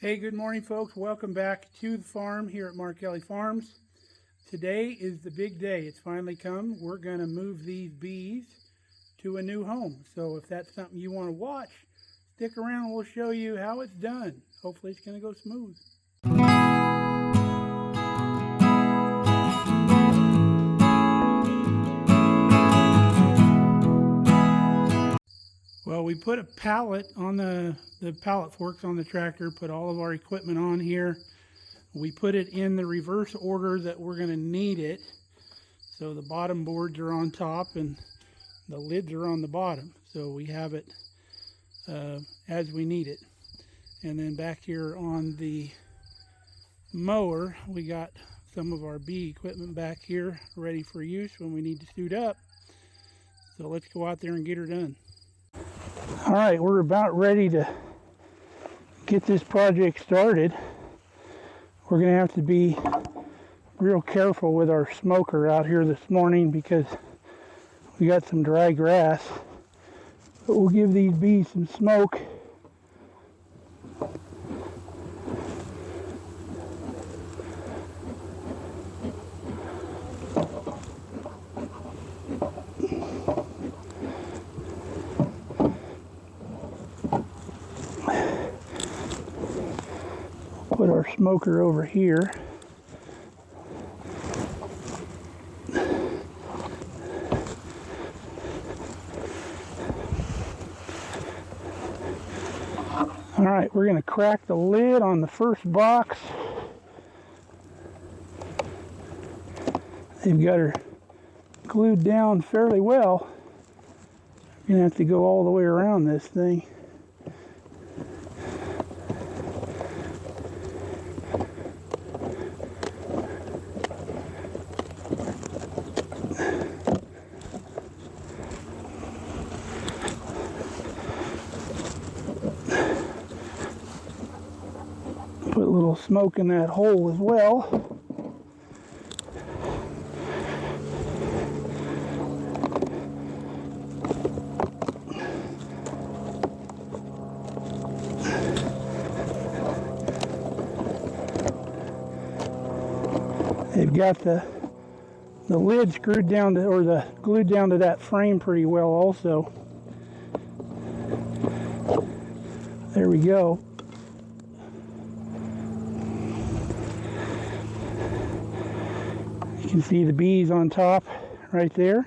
Hey, good morning, folks. Welcome back to the farm here at Mark Kelly Farms. Today is the big day. It's finally come. We're going to move these bees to a new home. So if that's something you want to watch, stick around and we'll show you how it's done. Hopefully it's going to go smooth. Well, we put a pallet on the pallet forks on the tractor, put all of our equipment on here. We put it in the reverse order that we're going to need it. So the bottom boards are on top and the lids are on the bottom. So we have it as we need it. And then back here on the mower, we got some of our bee equipment back here ready for use when we need to suit up. So let's go out there and get her done. All right, we're about ready to get this project started. We're going to have to be real careful with our smoker out here this morning because we got some dry grass. But we'll give these bees some smoke. Put our smoker over here. All right, we're going to crack the lid on the first box. They've got her glued down fairly well. We're going to have to go all the way around this thing. Put a little smoke in that hole as well. They've got the lid screwed down to, or the glued down to that frame pretty well also. There we go. You can see the bees on top right there.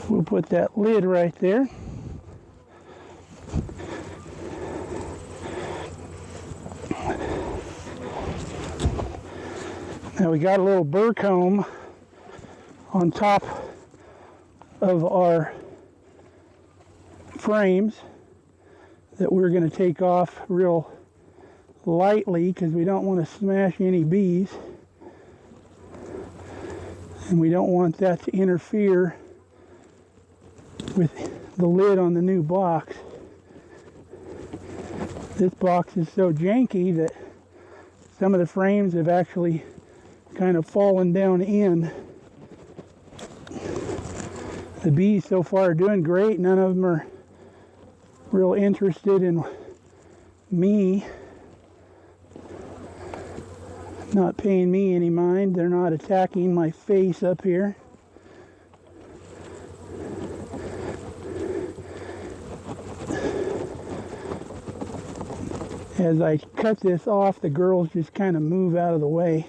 We'll put that lid right there. Now we got a little burr comb on top of our frames that we're going to take off real lightly because we don't want to smash any bees, and we don't want that to interfere with the lid on the new box. This box is so janky that some of the frames have actually kind of fallen down in. The bees so far are doing great. None of them are real interested in me, not paying me any mind. They're not attacking my face up here. As I cut this off, the girls just kind of move out of the way.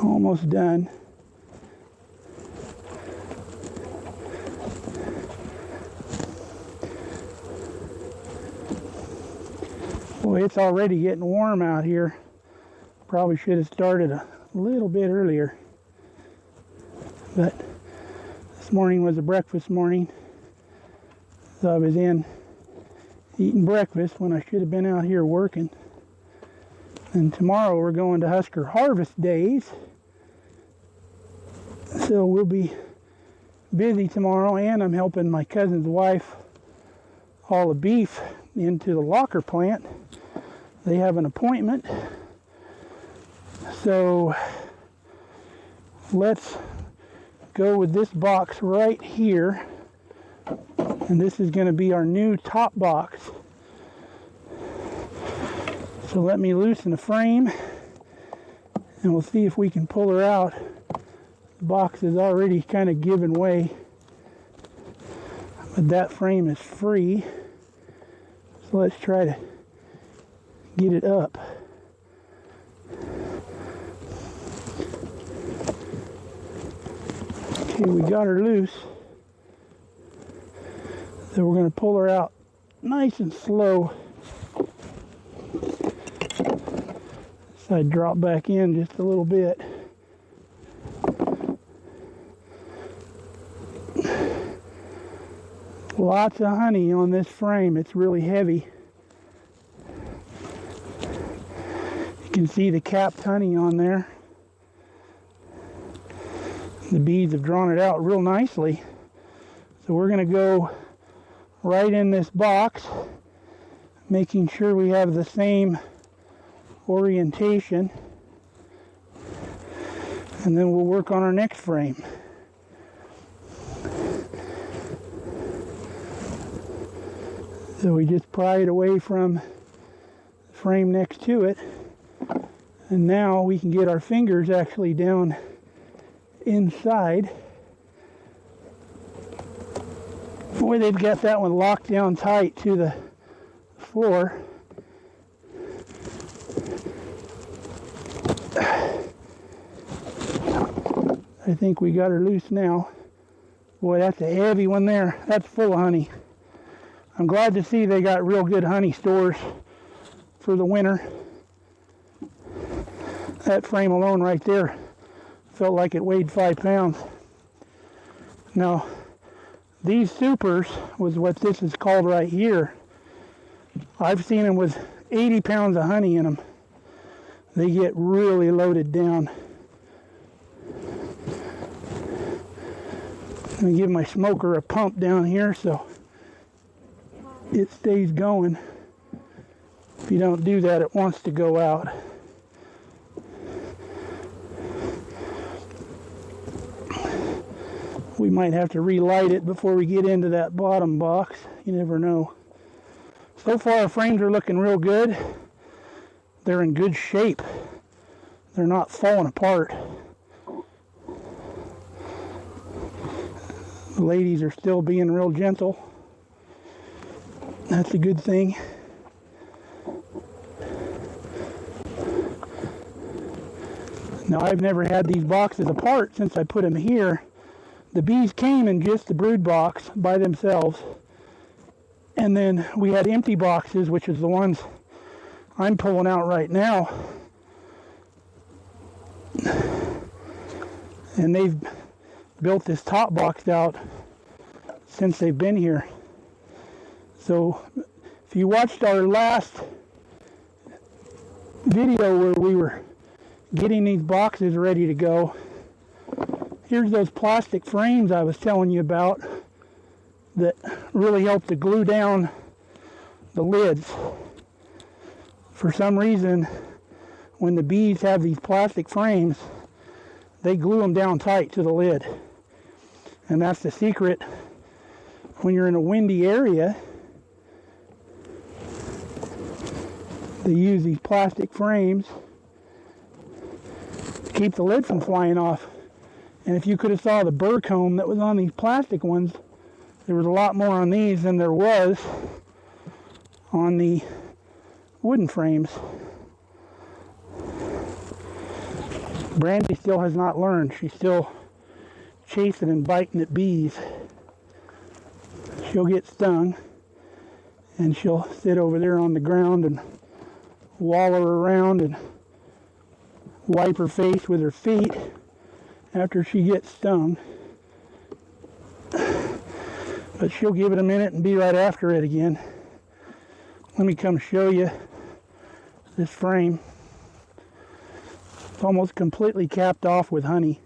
Almost done. Boy, it's already getting warm out here. Probably should have started a little bit earlier. But this morning was a breakfast morning. So I was in eating breakfast when I should have been out here working. And tomorrow we're going to Husker Harvest Days. So we'll be busy tomorrow, and I'm helping my cousin's wife haul the beef into the locker plant. They have an appointment. So let's go with this box right here. And this is going to be our new top box. So let me loosen the frame and we'll see if we can pull her out. The box is already kind of giving way, but that frame is free. So let's try to get it up. Okay, we got her loose. So we're going to pull her out nice and slow. So I drop back in just a little bit. Lots of honey on this frame. It's really heavy. You can see the capped honey on there. The bees have drawn it out real nicely. So we're going to go right in this box, making sure we have the same orientation, and then we'll work on our next frame. So we just pry it away from the frame next to it, and now we can get our fingers actually down inside. Boy, they've got that one locked down tight to the floor. I think we got her loose now. Boy, that's a heavy one there. That's full of honey. I'm glad to see they got real good honey stores for the winter. That frame alone right there felt like it weighed 5 pounds. Now, these supers was what this is called right here. I've seen them with 80 pounds of honey in them. They get really loaded down. Let me give my smoker a pump down here so it stays going. If you don't do that, it wants to go out. We might have to relight it before we get into that bottom box. You never know. So far, our frames are looking real good. They're in good shape. They're not falling apart. The ladies are still being real gentle. That's a good thing. Now, I've never had these boxes apart since I put them here. The bees came in just the brood box by themselves. And then we had empty boxes, which is the ones I'm pulling out right now. And they've built this top box out since they've been here. So if you watched our last video where we were getting these boxes ready to go, here's those plastic frames I was telling you about that really help to glue down the lids. For some reason, when the bees have these plastic frames, they glue them down tight to the lid. And that's the secret. When you're in a windy area, they use these plastic frames to keep the lid from flying off. And if you could have saw the burr comb that was on these plastic ones, there was a lot more on these than there was on the wooden frames. Brandy still has not learned. She's still chasing and biting at bees. She'll get stung and she'll sit over there on the ground and waller around and wipe her face with her feet after she gets stung. But she'll give it a minute and be right after it again. Let me come show you this frame. It's almost completely capped off with honey.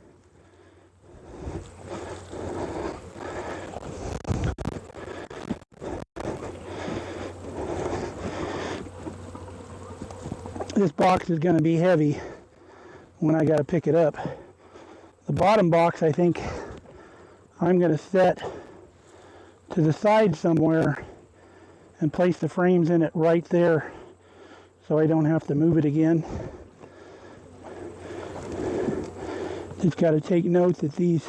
this box is going to be heavy when I got to pick it up. The bottom box, I think I'm going to set to the side somewhere and place the frames in it right there so I don't have to move it again. Just got to take note that these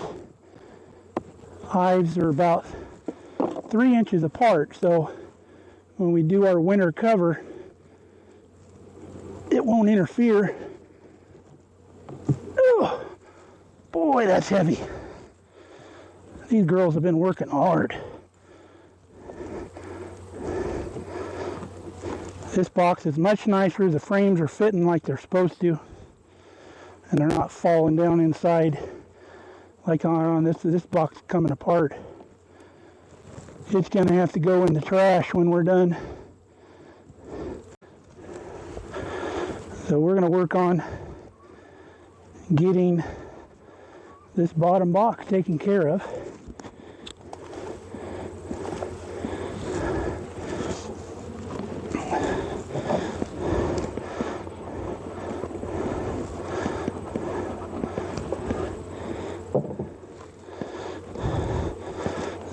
hives are about 3 inches apart, so when we do our winter cover, it won't interfere. Oh, boy, that's heavy. These girls have been working hard. This box is much nicer. The frames are fitting like they're supposed to, and they're not falling down inside like on this box coming apart. It's going to have to go in the trash when we're done. So we're going to work on getting this bottom box taken care of.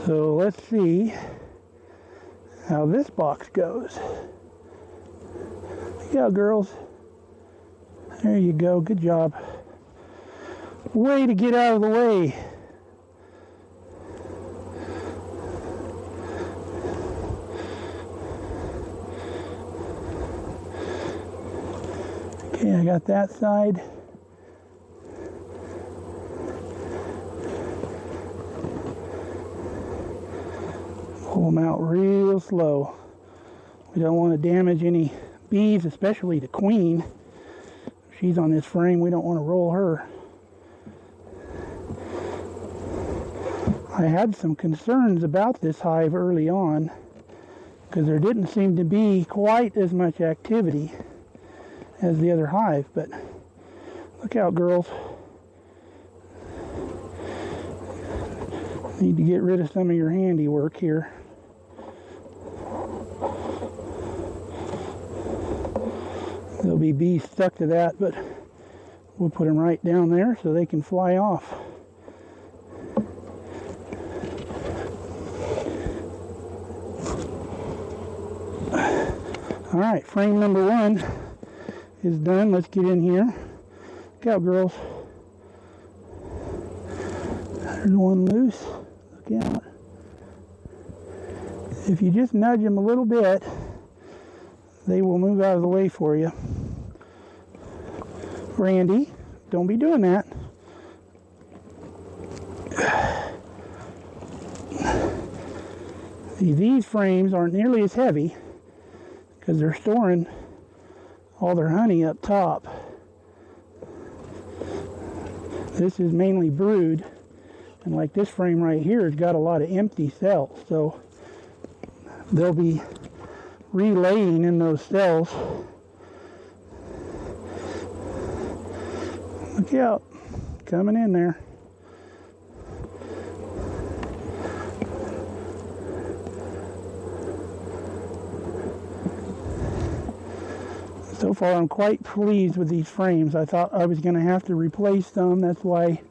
So let's see how this box goes. Yeah, girls. There you go. Good job. Way to get out of the way. Okay, I got that side. Pull them out real slow. We don't want to damage any bees, especially the queen. If she's on this frame, we don't want to roll her. I had some concerns about this hive early on because there didn't seem to be quite as much activity as the other hive, but look out, girls. Need to get rid of some of your handiwork here. There'll be bees stuck to that, but we'll put them right down there so they can fly off. All right, frame number 1 is done. Let's get in here. Look out, girls. There's one loose. Look out. If you just nudge them a little bit, they will move out of the way for you. Randy, don't be doing that. See, these frames aren't nearly as heavy because they're storing all their honey up top. This is mainly brood, and like this frame right here has got a lot of empty cells, so they'll be relaying in those cells. Look out, coming in there. So far I'm quite pleased with these frames. I thought I was going to have to replace some. That's why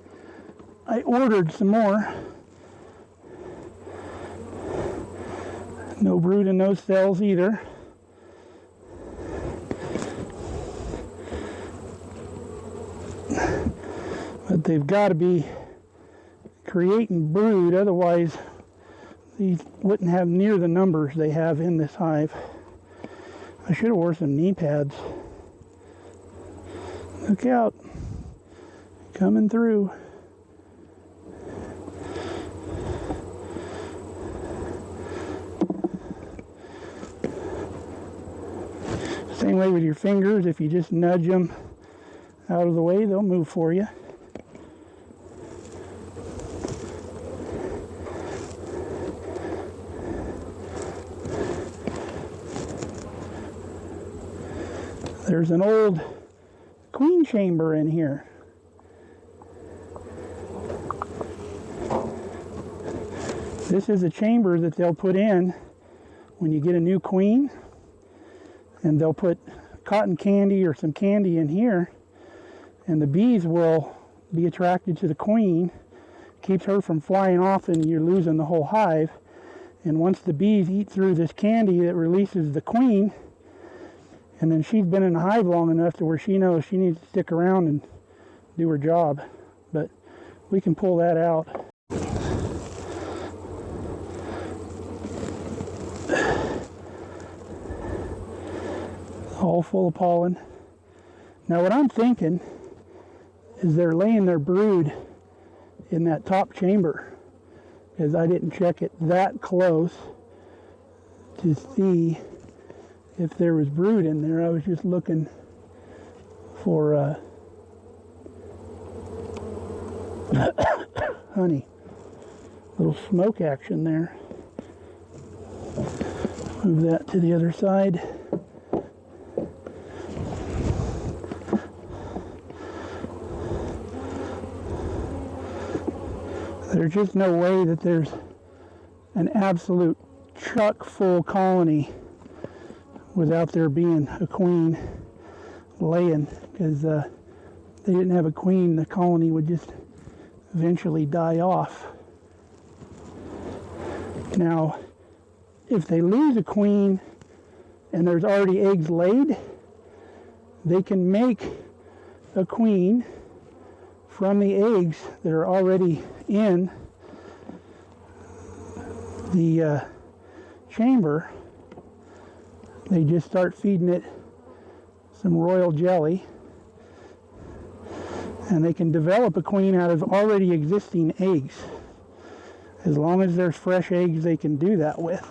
I ordered some more. No brood in those cells either. But they've got to be creating brood, otherwise these wouldn't have near the numbers they have in this hive. I should have wore some knee pads. Look out. Coming through. Same way with your fingers. If you just nudge them out of the way, they'll move for you. There's an old queen chamber in here. This is a chamber that they'll put in when you get a new queen, and they'll put cotton candy or some candy in here, and the bees will be attracted to the queen, keeps her from flying off and you're losing the whole hive. And once the bees eat through this candy, it releases the queen, and then she's been in the hive long enough to where she knows she needs to stick around and do her job. But we can pull that out. All full of pollen. Now what I'm thinking is they're laying their brood in that top chamber, because I didn't check it that close to see if there was brood in there. I was just looking for honey. Little smoke action there. Move that to the other side. There's just no way that there's an absolute chock full colony without there being a queen laying, because they didn't have a queen, the colony would just eventually die off. Now, if they lose a queen and there's already eggs laid, they can make a queen from the eggs that are already in the chamber. They just start feeding it some royal jelly, and they can develop a queen out of already existing eggs. As long as there's fresh eggs, they can do that with.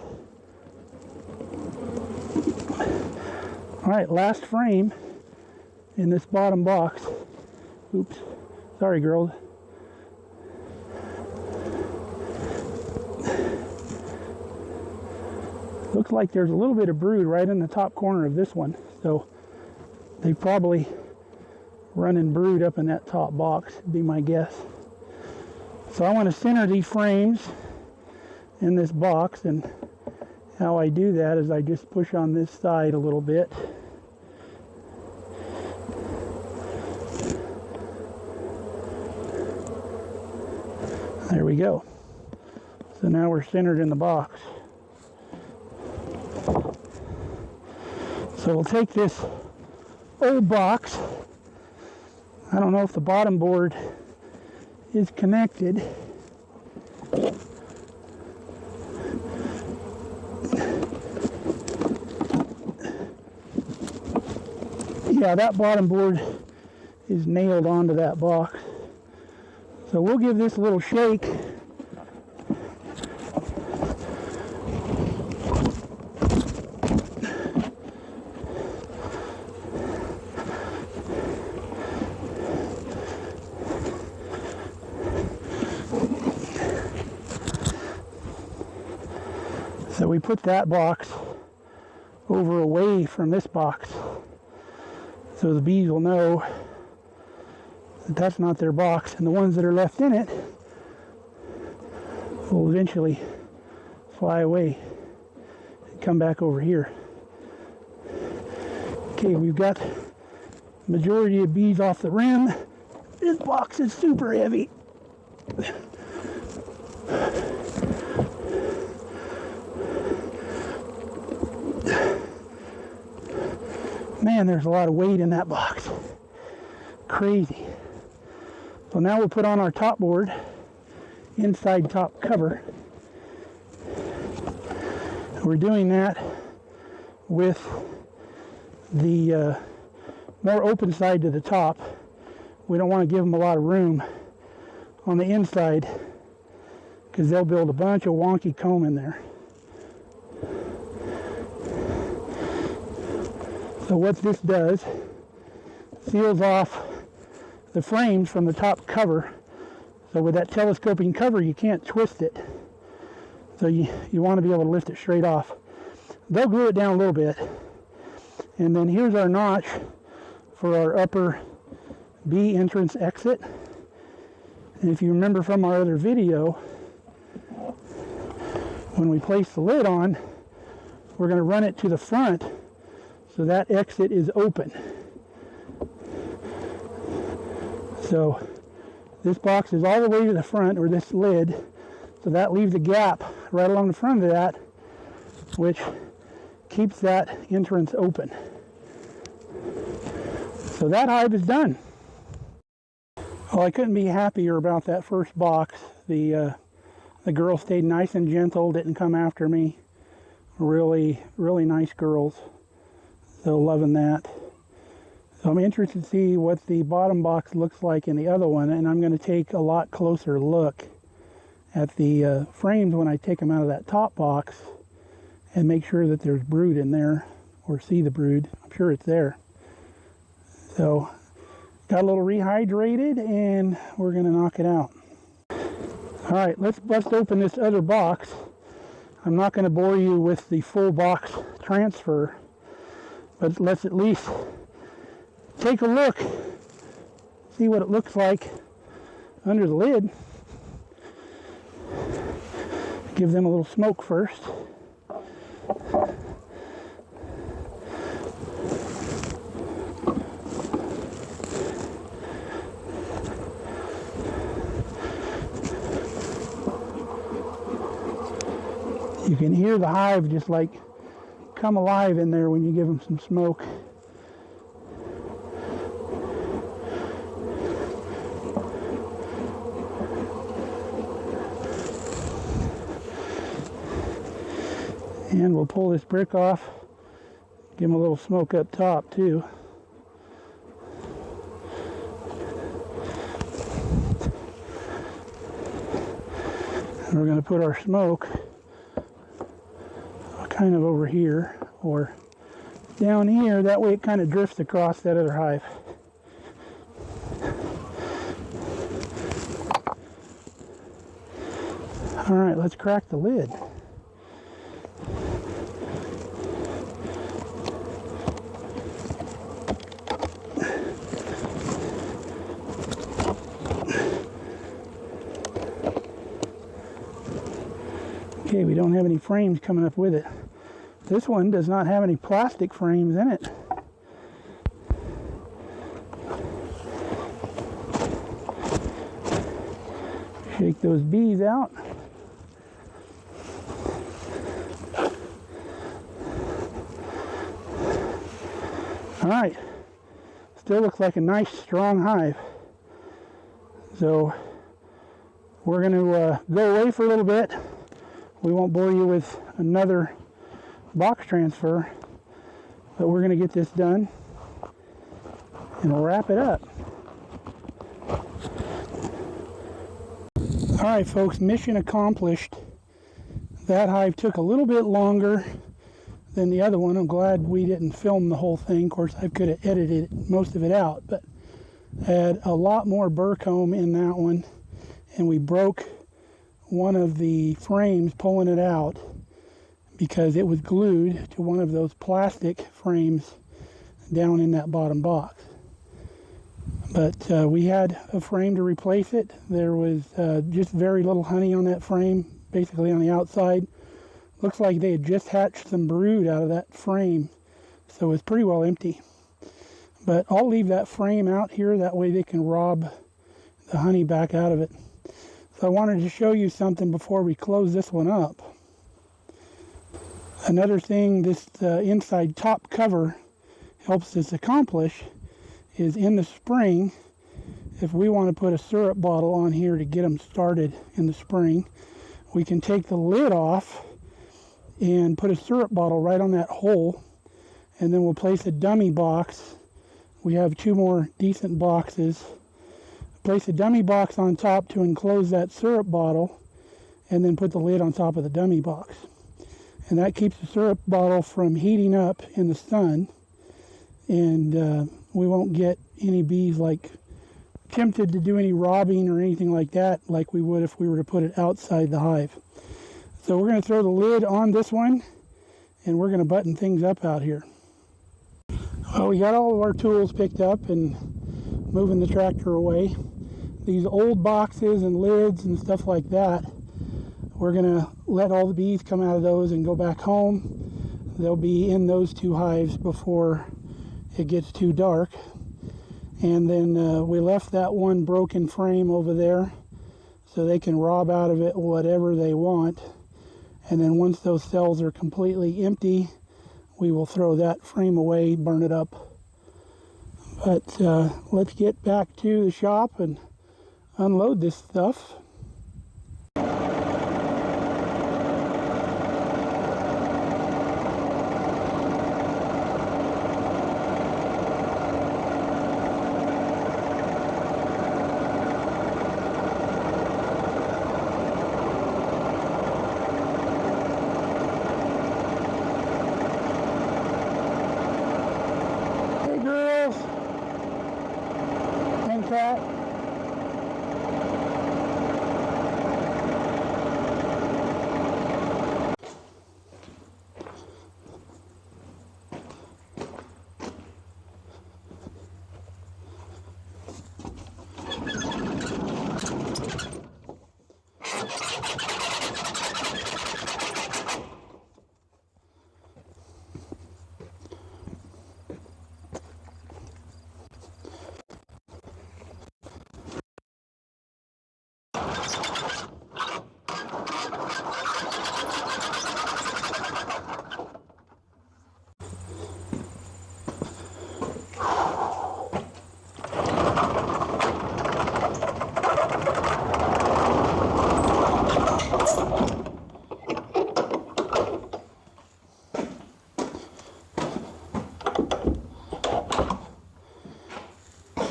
All right, last frame in this bottom box. Oops, sorry girls. Looks like there's a little bit of brood right in the top corner of this one, so they probably running brood up in that top box, would be my guess. So I want to center these frames in this box, and how I do that is I just push on this side a little bit. There we go. So now we're centered in the box. So we'll take this old box. I don't know if the bottom board is connected. Yeah, that bottom board is nailed onto that box. So we'll give this a little shake. So we put that box over away from this box, so the bees will know that that's not their box, and the ones that are left in it will eventually fly away and come back over here. Okay, we've got the majority of bees off the rim. This box is super heavy. Man, there's a lot of weight in that box. Crazy. So now we'll put on our top board, inside top cover. We're doing that with the more open side to the top. We don't want to give them a lot of room on the inside, because they'll build a bunch of wonky comb in there. So what this does, seals off the frames from the top cover. So with that telescoping cover, you can't twist it. So you want to be able to lift it straight off. They'll glue it down a little bit. And then here's our notch for our upper bee entrance exit. And if you remember from our other video, when we place the lid on, we're going to run it to the front So that exit is open. So this box is all the way to the front, or this lid, so that leaves a gap right along the front of that, which keeps that entrance open. So that hive is done. Well, I couldn't be happier about that first box. The girl stayed nice and gentle, didn't come after me. Really, really nice girls. So loving that. So I'm interested to see what the bottom box looks like in the other one, and I'm going to take a lot closer look at the frames when I take them out of that top box and make sure that there's brood in there, or see the brood. I'm sure it's there. So got a little rehydrated, and we're going to knock it out. All right, let's bust open this other box. I'm not going to bore you with the full box transfer, but let's at least take a look, see what it looks like under the lid. Give them a little smoke first. You can hear the hive just like come alive in there when you give them some smoke. And we'll pull this brick off, give them a little smoke up top too. And we're going to put our smoke kind of over here or down here, that way it kind of drifts across that other hive. All right, let's crack the lid. Okay, we don't have any frames coming up with it. This one does not have any plastic frames in it. Shake those bees out. All right, still looks like a nice strong hive. So we're going to go away for a little bit. We won't bore you with another box transfer, but we're going to get this done and we'll wrap it up. All right, folks, mission accomplished. That hive took a little bit longer than the other one. I'm glad we didn't film the whole thing. Of course, I could have edited most of it out, but I had a lot more burr comb in that one, and we broke one of the frames pulling it out because it was glued to one of those plastic frames down in that bottom box. But we had a frame to replace it. There was just very little honey on that frame, basically on the outside. Looks like they had just hatched some brood out of that frame, so it's pretty well empty. But I'll leave that frame out here, that way they can rob the honey back out of it. So I wanted to show you something before we close this one up. Another thing this inside top cover helps us accomplish is in the spring, if we want to put a syrup bottle on here to get them started in the spring, we can take the lid off and put a syrup bottle right on that hole, and then we'll place a dummy box. We have two more decent boxes. Place a dummy box on top to enclose that syrup bottle, and then put the lid on top of the dummy box. And that keeps the syrup bottle from heating up in the sun, and we won't get any bees like tempted to do any robbing or anything like that, like we would if we were to put it outside the hive. So we're going to throw the lid on this one, and we're going to button things up out here. Well, we got all of our tools picked up and moving the tractor away. These old boxes and lids and stuff like that, we're going to let all the bees come out of those and go back home. they'll be in those 2 hives before it gets too dark. And then we left that one broken frame over there so they can rob out of it whatever they want. And then once those cells are completely empty, we will throw that frame away, burn it up. But let's get back to the shop and unload this stuff. Cat.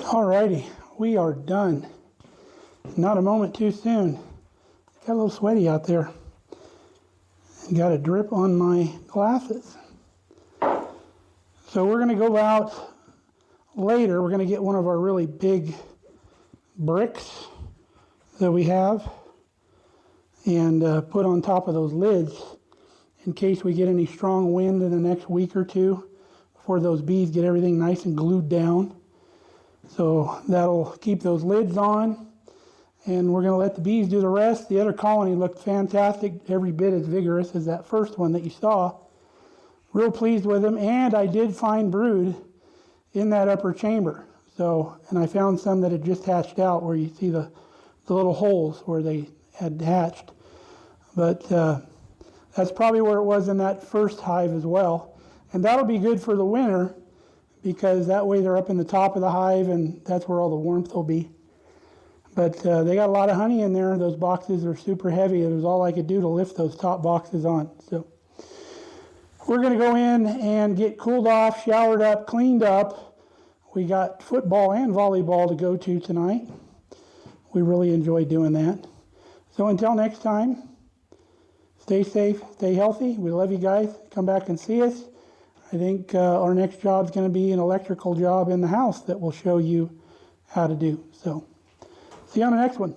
Alrighty, we are done. Not a moment too soon. Got a little sweaty out there. Got a drip on my glasses. So we're going to go out later. We're going to get one of our really big bricks that we have and put on top of those lids in case we get any strong wind in the next week or two before those bees get everything nice and glued down. So that'll keep those lids on, and we're going to let the bees do the rest. The other colony looked fantastic, every bit as vigorous as that first one that you saw. Real pleased with them, and I did find brood in that upper chamber. So, and I found some that had just hatched out where you see the little holes where they had hatched. But that's probably where it was in that first hive as well. And that'll be good for the winter, because that way they're up in the top of the hive and that's where all the warmth will be. But they got a lot of honey in there. Those boxes are super heavy. It was all I could do to lift those top boxes on. So we're going to go in and get cooled off, showered up, cleaned up. We got football and volleyball to go to tonight. We really enjoy doing that. So until next time, stay safe, stay healthy. We love you guys. Come back and see us. I think our next job is going to be an electrical job in the house that we'll show you how to do. So, see you on the next one.